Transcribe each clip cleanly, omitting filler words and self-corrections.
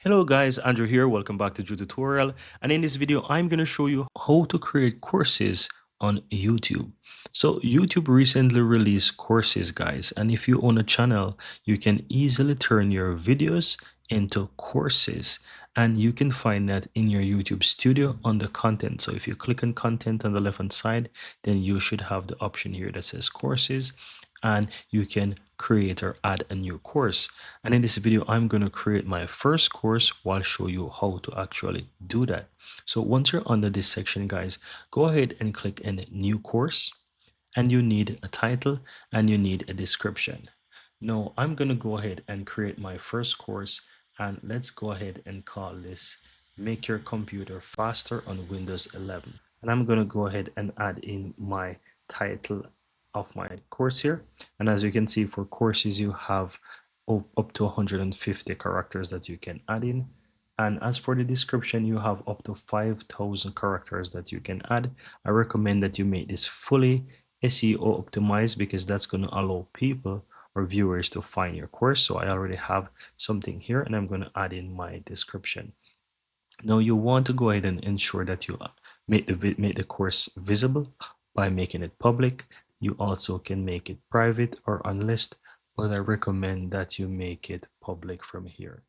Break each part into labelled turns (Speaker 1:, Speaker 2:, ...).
Speaker 1: Hello guys, Andrew here. Welcome back to Drew Tutorial. And in this video, I'm going to show you how to create courses on YouTube. So YouTube recently released courses, guys. And if you own a channel, you can easily turn your videos into courses. And you can find that in your YouTube studio under content. So if you click on content on the left hand side, then you should have the option here that says courses, and you can create or add a new course. And in this video, I'm going to create my first course while show you how to actually do that. So once you're under this section, guys, go ahead and click in new course, and you need a title and you need a description. Now I'm going to go ahead and create my first course, and let's go ahead and call this Make Your Computer Faster on Windows 11. And I'm going to go ahead and add in my title of my course here. And as you can see, for courses, you have up to 150 characters that you can add in. And as for the description, you have up to 5,000 characters that you can add. I recommend that you make this fully SEO optimized, because that's going to allow people or viewers to find your course. So I already have something here, and I'm going to add in my description. Now you want to go ahead and ensure that you make the course visible by making it public. You also can make it private or unlisted, but I recommend that you make it public from here.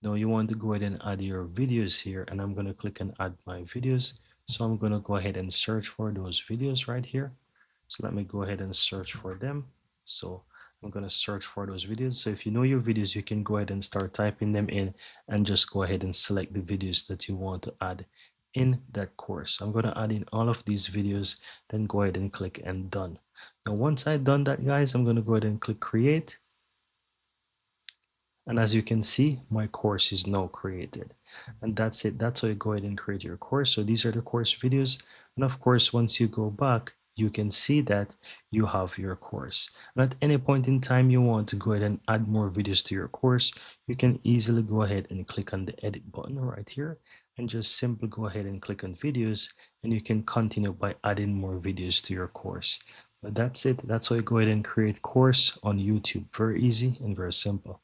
Speaker 1: Now you want to go ahead and add your videos here, and I'm going to click and add my videos. So I'm going to go ahead and search for those videos right here. So let me go ahead and search for them. So I'm going to search for those videos. So if you know your videos, you can go ahead and start typing them in, and just go ahead and select the videos that you want to add in that course. I'm going to add in all of these videos, then go ahead and click and done. Now once I've done that, guys, I'm going to go ahead and click create. And as you can see, my course is now created. And that's it. That's how you go ahead and create your course. So these are the course videos. And of course, once you go back, you can see that you have your course. And at any point in time you want to go ahead and add more videos to your course, you can easily go ahead and click on the edit button right here, and just simply go ahead and click on videos, and you can continue by adding more videos to your course. But that's it. That's how you go ahead and create course on YouTube. Very easy and very simple.